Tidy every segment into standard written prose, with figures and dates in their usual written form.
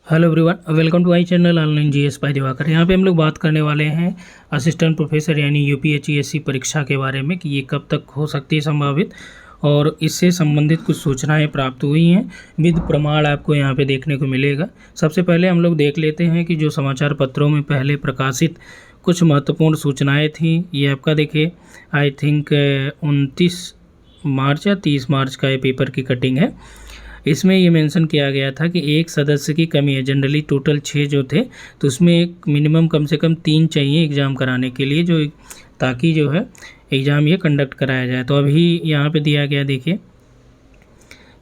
Hello everyone, welcome to my channel online GS by Diwakar. यहाँ पे हम लोग बात करने वाले हैं असिस्टेंट प्रोफेसर यानी यूपीएचईएससी परीक्षा के बारे में कि ये कब तक हो सकती है संभावित, और इससे संबंधित कुछ सूचनाएं प्राप्त हुई हैं। विद प्रमाण आपको यहाँ पे देखने को मिलेगा। सबसे पहले हम लोग देख लेते हैं कि जो समाचार पत्रों में पहले प्रकाशित कुछ महत्वपूर्ण सूचनाएँ थी। ये आपका देखिए, आई थिंक 29 मार्च या 30 मार्च का ये पेपर की कटिंग है। इसमें ये मेंशन किया गया था कि एक सदस्य की कमी है। जनरली टोटल 6 जो थे, तो उसमें एक मिनिमम कम से कम 3 चाहिए एग्ज़ाम कराने के लिए, जो ताकि जो है एग्ज़ाम ये कंडक्ट कराया जाए। तो अभी यहाँ पे दिया गया देखिए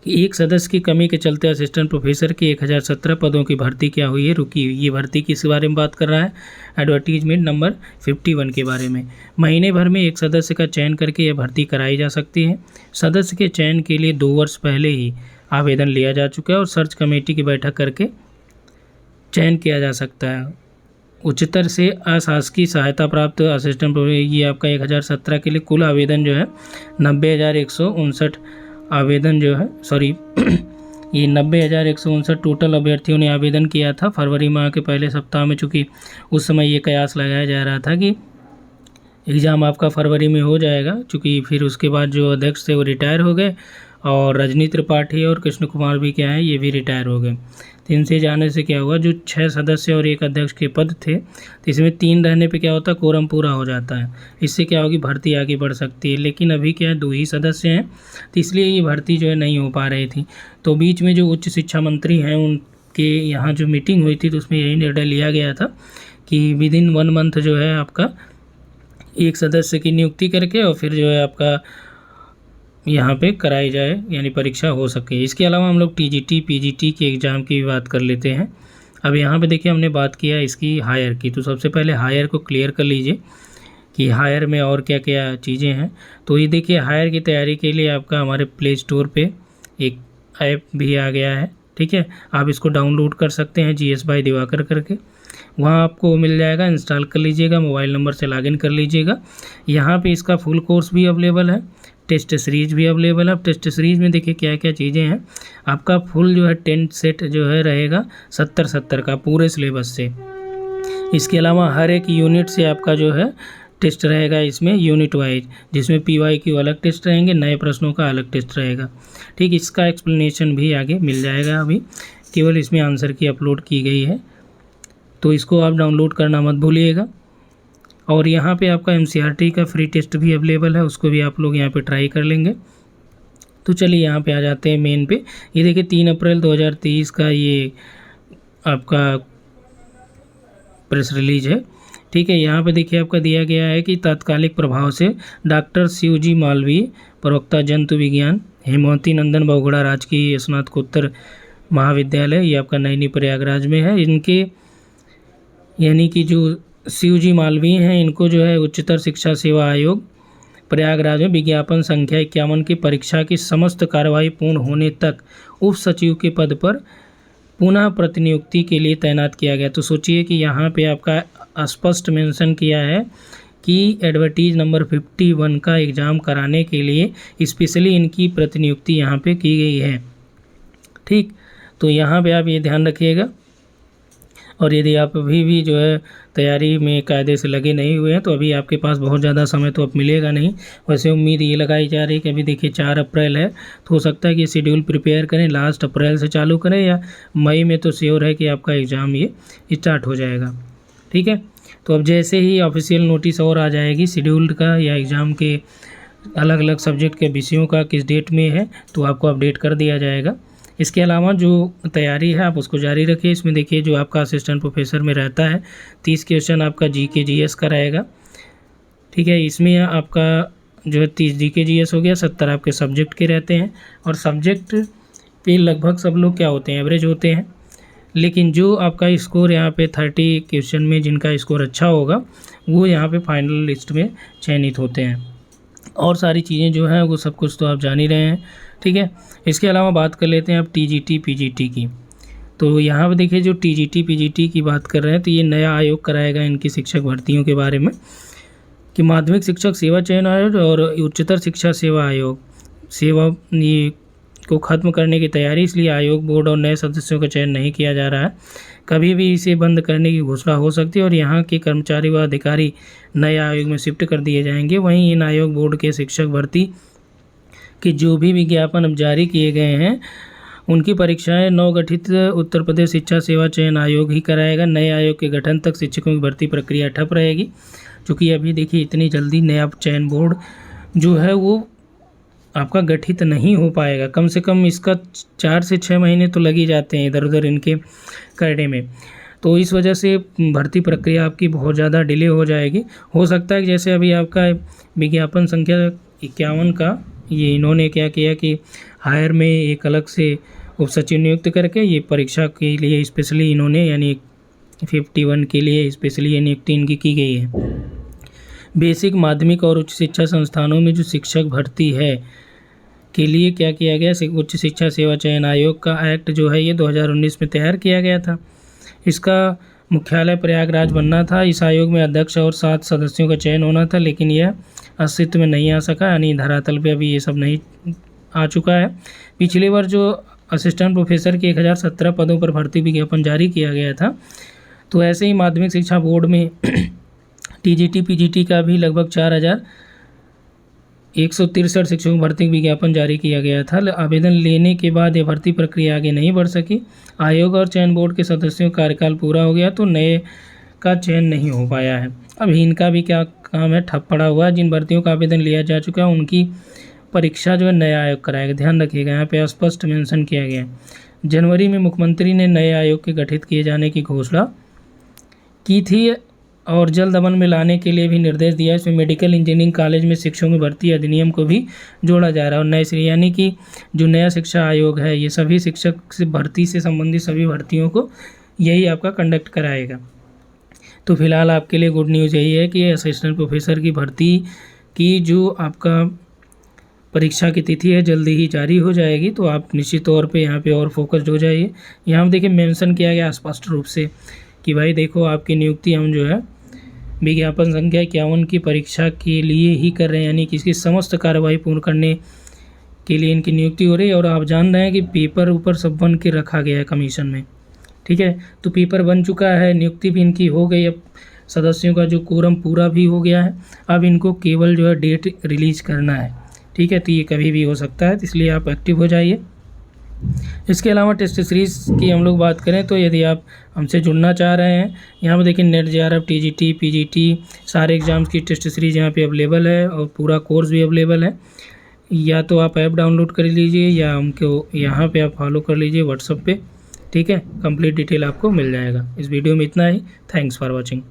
कि एक सदस्य की कमी के चलते असिस्टेंट प्रोफेसर की 1017 पदों की भर्ती क्या हुई है, रुकी हुई। ये भर्ती किस बारे में बात कर रहा है? एडवर्टीजमेंट नंबर 51 के बारे में। महीने भर में एक सदस्य का चयन करके यह भर्ती कराई जा सकती है। सदस्य के चयन के लिए 2 वर्ष पहले ही आवेदन लिया जा चुका है और सर्च कमेटी की बैठक करके चयन किया जा सकता है। उच्चतर से अशासकीय सहायता प्राप्त असिस्टेंट प्रोफेसर, ये आपका 1017 के लिए कुल आवेदन जो है 90,159 आवेदन जो है ये 90,159 टोटल अभ्यर्थियों ने आवेदन किया था फरवरी माह के पहले सप्ताह में। चूँकि उस समय ये कयास लगाया जा रहा था कि एग्ज़ाम आपका फरवरी में हो जाएगा, चूँकि फिर उसके बाद जो अध्यक्ष थे वो रिटायर हो गए और रजनी त्रिपाठी और कृष्ण कुमार भी क्या है, ये भी रिटायर हो गए। तो इनसे जाने से क्या हुआ, जो 6 सदस्य और 1 अध्यक्ष के पद थे, तो इसमें 3 रहने पे क्या होता है, कोरम पूरा हो जाता है। इससे क्या होगी, भर्ती आगे बढ़ सकती है। लेकिन अभी क्या है, 2 ही सदस्य हैं, तो इसलिए ये भर्ती जो है नहीं हो पा रही थी। तो बीच में जो उच्च शिक्षा मंत्री हैं उनके यहाँ जो मीटिंग हुई थी, तो उसमें यही निर्णय लिया गया था कि विद इन 1 मंथ जो है आपका एक सदस्य की नियुक्ति करके और फिर जो है आपका यहाँ पे कराई जाए, यानी परीक्षा हो सके। इसके अलावा हम लोग टीजीटी पीजीटी के एग्ज़ाम की भी बात कर लेते हैं। अब यहाँ पे देखिए, हमने बात किया इसकी हायर की, तो सबसे पहले हायर को क्लियर कर लीजिए कि हायर में और क्या क्या चीज़ें हैं। तो ये देखिए, हायर की तैयारी के लिए आपका हमारे प्ले स्टोर पे एक ऐप भी आ गया है, ठीक है। आप इसको डाउनलोड कर सकते हैं जीएस बाय दिवाकर करके, वहाँ आपको मिल जाएगा। इंस्टॉल कर लीजिएगा, मोबाइल नंबर से लॉगिन कर लीजिएगा। यहाँ पे इसका फुल कोर्स भी अवेलेबल है, टेस्ट सीरीज भी अवेलेबल है। अब टेस्ट सीरीज में देखिए क्या क्या चीज़ें हैं। आपका फुल जो है 10 सेट जो है रहेगा 70 का पूरे सिलेबस से। इसके अलावा हर एक यूनिट से आपका जो है टेस्ट रहेगा इसमें यूनिट वाइज, जिसमें PYQ अलग टेस्ट रहेंगे, नए प्रश्नों का अलग टेस्ट रहेगा, ठीक। इसका एक्सप्लेनेशन भी आगे मिल जाएगा। अभी केवल इसमें आंसर की अपलोड की गई है, तो इसको आप डाउनलोड करना मत भूलिएगा। और यहाँ पे आपका MCRT का फ्री टेस्ट भी अवेलेबल है, उसको भी आप लोग यहाँ पे ट्राई कर लेंगे। तो चलिए यहाँ पे आ जाते हैं मेन पे। ये देखिए 3 अप्रैल 2023 का ये आपका प्रेस रिलीज है, ठीक है। यहाँ पे देखिए आपका दिया गया है कि तात्कालिक प्रभाव से डॉक्टर शिवजी मालवीय, प्रवक्ता जंतु विज्ञान, हेमवती नंदन बहुगुणा राजकीय स्नातकोत्तर महाविद्यालय, ये आपका नैनी प्रयागराज में है। इनके यानी कि जो शिवजी मालवीय हैं, इनको जो है उच्चतर शिक्षा सेवा आयोग प्रयागराज में विज्ञापन संख्या 51 की परीक्षा की समस्त कार्रवाई पूर्ण होने तक उप सचिव के पद पर पुनः प्रतिनियुक्ति के लिए तैनात किया गया। तो सोचिए कि यहाँ पे आपका स्पष्ट मेंशन किया है कि एडवर्टीज नंबर 51 का एग्ज़ाम कराने के लिए स्पेशली इनकी प्रतिनियुक्ति यहाँ पे की गई है, ठीक। तो यहाँ पे आप ये ध्यान रखिएगा। और यदि आप अभी भी जो है तैयारी में कायदे से लगे नहीं हुए हैं, तो अभी आपके पास बहुत ज़्यादा समय तो अब मिलेगा नहीं। वैसे उम्मीद ये लगाई जा रही है कि अभी देखिए 4 अप्रैल है, तो हो सकता है कि शेड्यूल प्रिपेयर करें, लास्ट अप्रैल से चालू करें, या मई में तो श्योर है कि आपका एग्ज़ाम ये स्टार्ट हो जाएगा, ठीक है। तो अब जैसे ही ऑफिशियल नोटिस और आ जाएगी शेड्यूल का या एग्ज़ाम के अलग अलग सब्जेक्ट के विषयों का किस डेट में है, तो आपको अपडेट कर दिया जाएगा। इसके अलावा जो तैयारी है आप उसको जारी रखिए। इसमें देखिए जो आपका असिस्टेंट प्रोफेसर में रहता है, 30 क्वेश्चन आपका GK GS का रहेगा, ठीक है। इसमें आपका जो है 30 GK GS हो गया, 70 आपके सब्जेक्ट के रहते हैं। और सब्जेक्ट पे लगभग सब लोग क्या होते हैं, एवरेज होते हैं। लेकिन जो आपका स्कोर यहाँ पे 30 क्वेश्चन में जिनका स्कोर अच्छा होगा, वो यहाँ पे फाइनल लिस्ट में चयनित होते हैं। और सारी चीज़ें जो हैं वो सब कुछ तो आप जान ही रहे हैं, ठीक है। इसके अलावा बात कर लेते हैं अब TGT PGT की। तो यहाँ पर देखिए जो TGT PGT की बात कर रहे हैं, तो ये नया आयोग कराएगा इनकी शिक्षक भर्तियों के बारे में, कि माध्यमिक शिक्षक सेवा चयन आयोग और उच्चतर शिक्षा सेवा आयोग ये को ख़त्म करने की तैयारी, इसलिए आयोग बोर्ड और नए सदस्यों का चयन नहीं किया जा रहा है। कभी भी इसे बंद करने की घोषणा हो सकती है और यहाँ के कर्मचारी व अधिकारी नए आयोग में शिफ्ट कर दिए जाएंगे। वहीं इन आयोग बोर्ड के शिक्षक भर्ती के जो भी विज्ञापन अब जारी किए गए हैं उनकी परीक्षाएं नवगठित उत्तर प्रदेश शिक्षा सेवा चयन आयोग ही कराएगा। नए आयोग के गठन तक शिक्षकों की भर्ती प्रक्रिया ठप रहेगी, क्योंकि अभी देखिए इतनी जल्दी नया चयन बोर्ड जो है वो आपका गठित नहीं हो पाएगा। कम से कम इसका 4 से 6 महीने तो लग ही जाते हैं इधर उधर इनके करने में। तो इस वजह से भर्ती प्रक्रिया आपकी बहुत ज़्यादा डिले हो जाएगी। हो सकता है कि जैसे अभी आपका विज्ञापन संख्या 51 का ये इन्होंने क्या किया कि हायर में एक अलग से उप सचिव नियुक्त करके ये परीक्षा के लिए स्पेशली इन्होंने यानी 51 के लिए स्पेशली ये नियुक्ति इनकी की गई है। बेसिक माध्यमिक और उच्च शिक्षा संस्थानों में जो शिक्षक भर्ती है के लिए क्या किया गया, उच्च शिक्षा सेवा चयन आयोग का एक्ट जो है ये 2019 में तैयार किया गया था। इसका मुख्यालय प्रयागराज बनना था। इस आयोग में अध्यक्ष और 7 सदस्यों का चयन होना था, लेकिन यह अस्तित्व में नहीं आ सका, यानी धरातल पे अभी ये सब नहीं आ चुका है। पिछले वर्ष जो असिस्टेंट प्रोफेसर के 1017 पदों पर भर्ती विज्ञापन जारी किया गया था, तो ऐसे ही माध्यमिक शिक्षा बोर्ड में टीजीटी पीजीटी का भी लगभग 4163 शिक्षकों भर्ती विज्ञापन जारी किया गया था। आवेदन लेने के बाद यह भर्ती प्रक्रिया आगे नहीं बढ़ सकी। आयोग और चयन बोर्ड के सदस्यों का कार्यकाल पूरा हो गया तो नए का चयन नहीं हो पाया है। अभी इनका भी क्या काम है, ठप पड़ा हुआ है। जिन भर्तियों का आवेदन लिया जा चुका है उनकी परीक्षा जो है नया आयोग कराएगा। ध्यान रखिएगा, यहाँ पे स्पष्ट मेंशन किया गया है। जनवरी में मुख्यमंत्री ने नए आयोग के गठित किए जाने की घोषणा की थी और जल्द अमल में लाने के लिए भी निर्देश दिया। इसमें मेडिकल इंजीनियरिंग कॉलेज में शिक्षकों की भर्ती अधिनियम को भी जोड़ा जा रहा है और नए से यानी कि जो नया शिक्षा आयोग है ये सभी शिक्षक से भर्ती से संबंधित सभी भर्तियों को यही आपका कंडक्ट कराएगा। तो फिलहाल आपके लिए गुड न्यूज़ यही है कि असिस्टेंट प्रोफेसर की भर्ती की जो आपका परीक्षा की तिथि है जल्दी ही जारी हो जाएगी। तो आप निश्चित तौर पे यहाँ पे और फोकस्ड हो जाइए। यहाँ देखिए मेंशन किया गया स्पष्ट रूप से कि भाई देखो आपकी नियुक्ति हम जो है विज्ञापन संख्या 51 की परीक्षा के लिए ही कर रहे हैं, यानी कि इसकी समस्त कार्रवाई पूर्ण करने के लिए इनकी नियुक्ति हो रही है। और आप जान रहे हैं कि पेपर ऊपर सब बन के रखा गया है कमीशन में, ठीक है। तो पेपर बन चुका है, नियुक्ति भी इनकी हो गई, अब सदस्यों का जो कोरम पूरा भी हो गया है। अब इनको केवल जो है डेट रिलीज़ करना है, ठीक है। तो ये कभी भी हो सकता है, तो इसलिए आप एक्टिव हो जाइए। इसके अलावा टेस्ट सीरीज़ की हम लोग बात करें तो यदि आप हमसे जुड़ना चाह रहे हैं, यहाँ पर देखिए नेट जेआरएफ टीजीटी पीजीटी सारे एग्ज़ाम्स की टेस्ट सीरीज़ यहाँ पे अवेलेबल है और पूरा कोर्स भी अवेलेबल है। या तो आप ऐप डाउनलोड कर लीजिए या हमको यहाँ पे आप फॉलो कर लीजिए व्हाट्सएप पे, ठीक है। कंप्लीट डिटेल आपको मिल जाएगा। इस वीडियो में इतना ही। Thanks for watching.